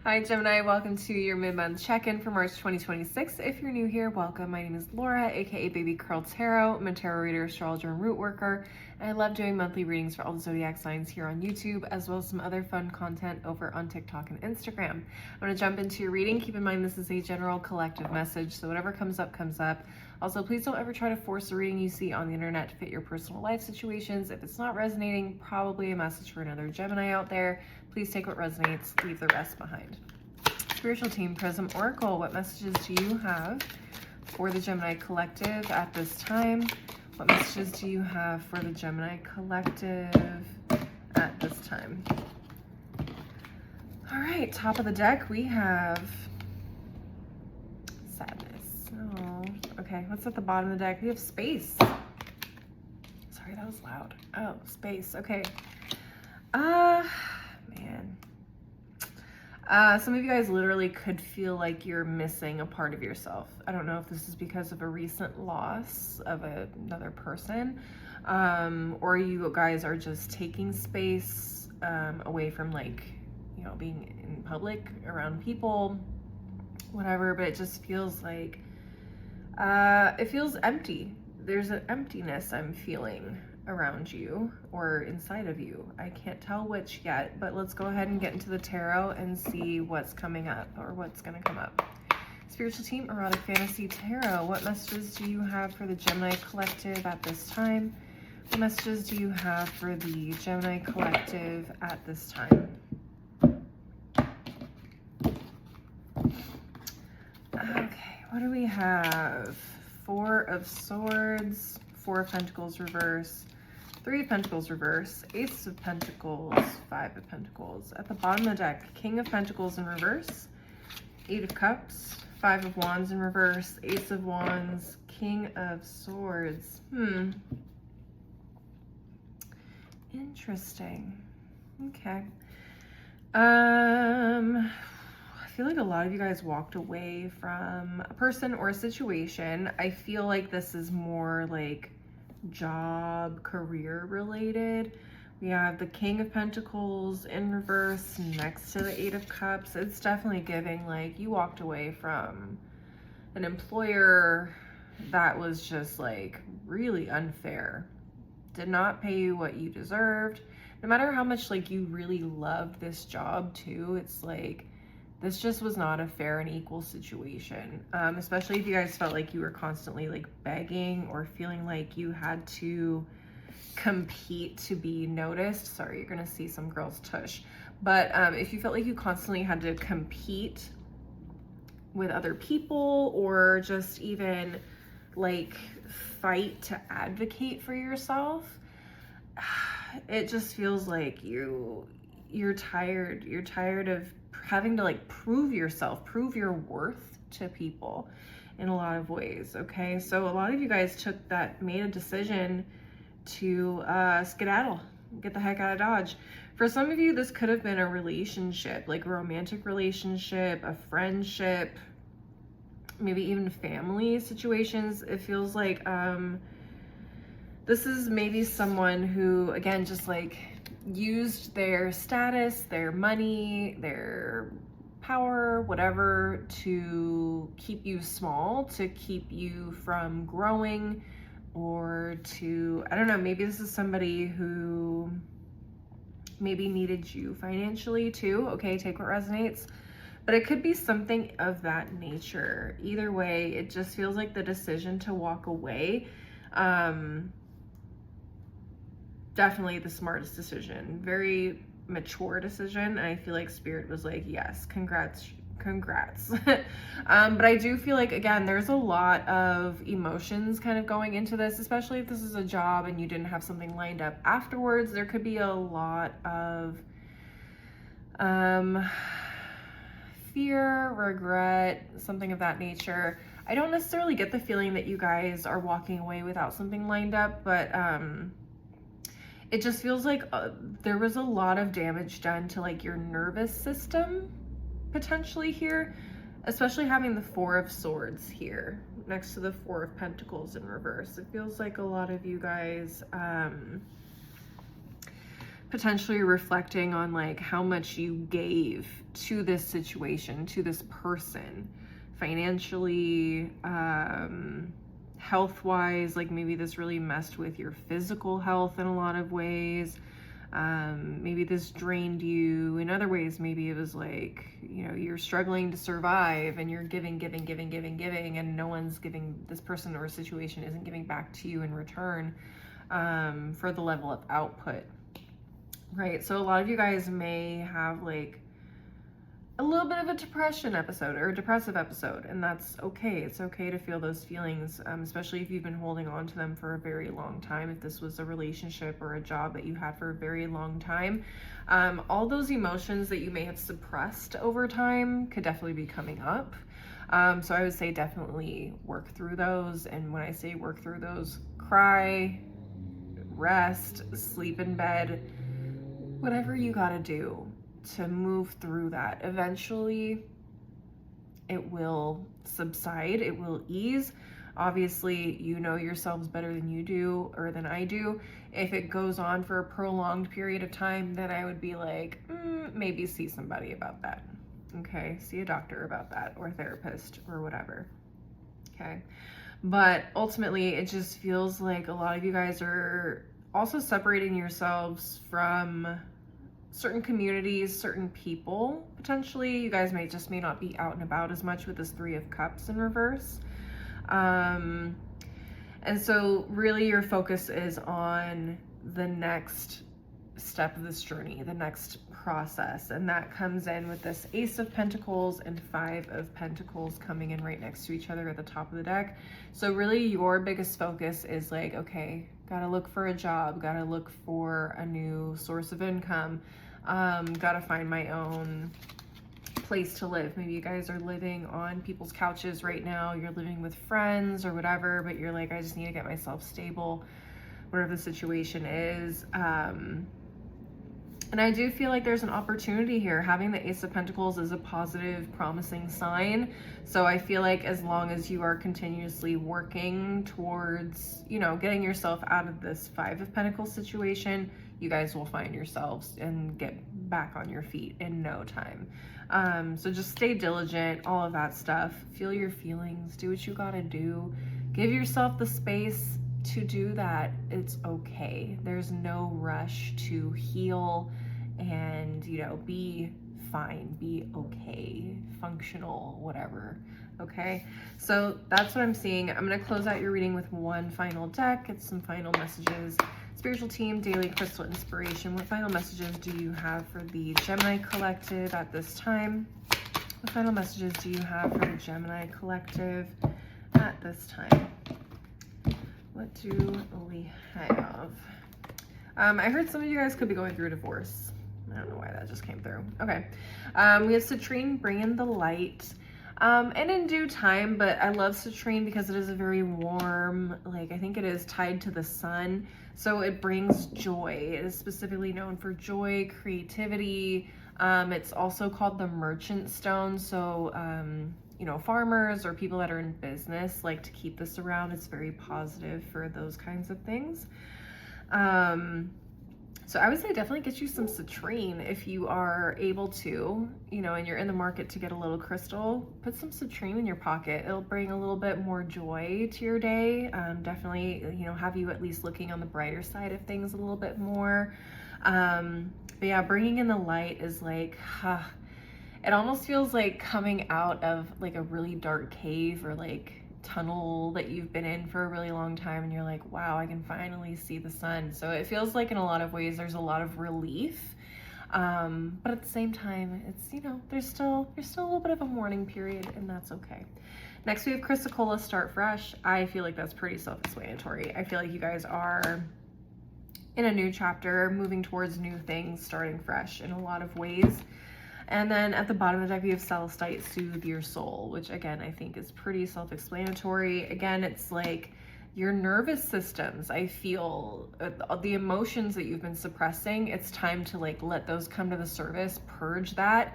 Hi Gemini, welcome to your mid-month check-in for March 2026. If you're new here, welcome. My name is Laura, aka Baby Curl Tarot. I'm a tarot reader, astrologer, and root worker. And I love doing monthly readings for all the zodiac signs here on YouTube, as well as some other fun content over on TikTok and Instagram. I'm going to jump into your reading. Keep in mind this is a general collective message, so whatever comes up, comes up. Also, please don't ever try to force the reading you see on the internet to fit your personal life situations. If it's not resonating, probably a message for another Gemini out there. Please take what resonates, leave the rest behind. Spiritual team, Prism Oracle, what messages do you have for the Gemini collective at this time? What messages do you have for the Gemini collective at this time? All right, top of the deck, we have sadness. Oh, okay, what's at the bottom of the deck? We have space. Sorry, that was loud. Oh, space, okay. Man. Some of you guys literally could feel like you're missing a part of yourself. I don't know if this is because of a recent loss of another person, or you guys are just taking space away from, like, you know, being in public around people, whatever, but it just feels like it feels empty. There's an emptiness I'm feeling around you or inside of you. I can't tell which yet, but let's go ahead and get into the tarot and see what's coming up or what's going to come up. Spiritual team, Erotic Fantasy Tarot, what messages do you have for the Gemini collective at this time? What messages do you have for the Gemini collective at this time? Okay, what do we have? Four of Swords, Four of Pentacles reverse, Three of Pentacles reverse, Ace of Pentacles, Five of Pentacles. At the bottom of the deck, King of Pentacles in reverse, Eight of Cups, Five of Wands in reverse, Ace of Wands, King of Swords. Interesting. Okay. I feel like a lot of you guys walked away from a person or a situation. I feel like this is more like job, career related. We have the King of Pentacles in reverse next to the Eight of Cups. It's definitely giving like you walked away from an employer that was just like really unfair, did not pay you what you deserved. No matter how much like you really loved this job too, it's like this just was not a fair and equal situation, especially if you guys felt like you were constantly like begging or feeling like you had to compete to be noticed. Sorry, you're gonna see some girls tush. But if you felt like you constantly had to compete with other people or just even like fight to advocate for yourself, it just feels like you're tired. You're tired of having to like prove yourself, prove your worth to people in a lot of ways. Okay, so a lot of you guys made a decision to skedaddle, get the heck out of Dodge. For some of you, this could have been a relationship, like a romantic relationship, a friendship, maybe even family situations. It feels like this is maybe someone who, again, just like used their status, their money, their power, whatever, to keep you small, to keep you from growing, or to, I don't know, maybe this is somebody who maybe needed you financially too. Okay, take what resonates. But it could be something of that nature. Either way, it just feels like the decision to walk away, definitely the smartest decision, very mature decision. And I feel like Spirit was like, yes, congrats. But I do feel like, again, there's a lot of emotions kind of going into this, especially if this is a job and you didn't have something lined up afterwards. There could be a lot of fear, regret, something of that nature. I don't necessarily get the feeling that you guys are walking away without something lined up, but it just feels like there was a lot of damage done to like your nervous system potentially here, especially having the Four of Swords here next to the Four of Pentacles in reverse. It feels like a lot of you guys potentially reflecting on like how much you gave to this situation, to this person, financially, health-wise, like maybe this really messed with your physical health in a lot of ways. Maybe this drained you in other ways. Maybe it was like, you know, you're struggling to survive and you're giving, and no one's giving, this person or situation isn't giving back to you in return for the level of output, right? So a lot of you guys may have like a little bit of a depression episode or a depressive episode, and that's okay. It's okay to feel those feelings, especially if you've been holding on to them for a very long time. If this was a relationship or a job that you had for a very long time, all those emotions that you may have suppressed over time could definitely be coming up. So I would say definitely work through those. And when I say work through those, cry, rest, sleep in bed, whatever you gotta do to move through that. Eventually it will subside, it will ease. Obviously, you know yourselves better than you do or than I do. If it goes on for a prolonged period of time, then I would be like, maybe see somebody about that. Okay, see a doctor about that, or a therapist or whatever. Okay, but ultimately it just feels like a lot of you guys are also separating yourselves from certain communities, certain people. Potentially you guys may not be out and about as much with this 3 of Cups in reverse, and so really your focus is on the next step of this journey, the next process, and that comes in with this Ace of Pentacles and 5 of Pentacles coming in right next to each other at the top of the deck. So really your biggest focus is like, okay, gotta look for a job, gotta look for a new source of income, gotta find my own place to live. Maybe you guys are living on people's couches right now, you're living with friends or whatever, but you're like, I just need to get myself stable, whatever the situation is. And I do feel like there's an opportunity here. Having the Ace of Pentacles is a positive, promising sign. So I feel like as long as you are continuously working towards, you know, getting yourself out of this 5 of Pentacles situation, you guys will find yourselves and get back on your feet in no time. So just stay diligent, all of that stuff. Feel your feelings, do what you gotta do. Give yourself the space to do that. It's okay. There's no rush to heal and, you know, be fine, be okay, functional, whatever. Okay, so that's what I'm seeing. I'm going to close out your reading with one final deck. It's some final messages. Spiritual team, daily crystal inspiration. What final messages do you have for the Gemini collective at this time? What final messages do you have for the Gemini collective at this time? What do we have? I heard some of you guys could be going through a divorce. I don't know why that just came through. Okay. We have Citrine, bring in the light. And in due time, but I love citrine because it is a very warm, like I think it is tied to the sun. So it brings joy. It is specifically known for joy, creativity. It's also called the merchant stone. So, you know, farmers or people that are in business like to keep this around. It's very positive for those kinds of things. So I would say definitely get you some citrine if you are able to, you know, and you're in the market to get a little crystal, put some citrine in your pocket. It'll bring a little bit more joy to your day. Definitely, you know, have you at least looking on the brighter side of things a little bit more. But yeah, bringing in the light is like, it almost feels like coming out of like a really dark cave or like tunnel that you've been in for a really long time, and you're like, wow, I can finally see the sun. So it feels like in a lot of ways there's a lot of relief, but at the same time it's, you know, there's still a little bit of a mourning period, and that's okay. Next we have Chrysocolla, start fresh. I feel like that's pretty self-explanatory. I feel like you guys are in a new chapter, moving towards new things, starting fresh in a lot of ways. And then at the bottom of the deck, we have Celestite, soothe your soul, which again, I think is pretty self-explanatory. Again, it's like your nervous systems. I feel the emotions that you've been suppressing, it's time to like let those come to the surface, purge that,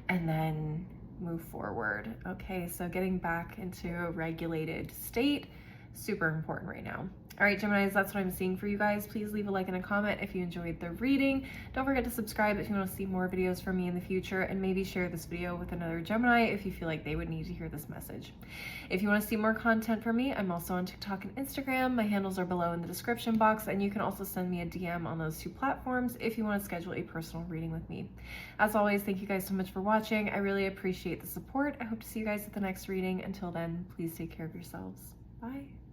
and then move forward. Okay, so getting back into a regulated state, super important right now. All right, Geminis, that's what I'm seeing for you guys. Please leave a like and a comment if you enjoyed the reading. Don't forget to subscribe if you want to see more videos from me in the future, and maybe share this video with another Gemini if you feel like they would need to hear this message. If you want to see more content from me, I'm also on TikTok and Instagram. My handles are below in the description box, and you can also send me a DM on those two platforms if you want to schedule a personal reading with me. As always, thank you guys so much for watching. I really appreciate the support. I hope to see you guys at the next reading. Until then, please take care of yourselves. Bye.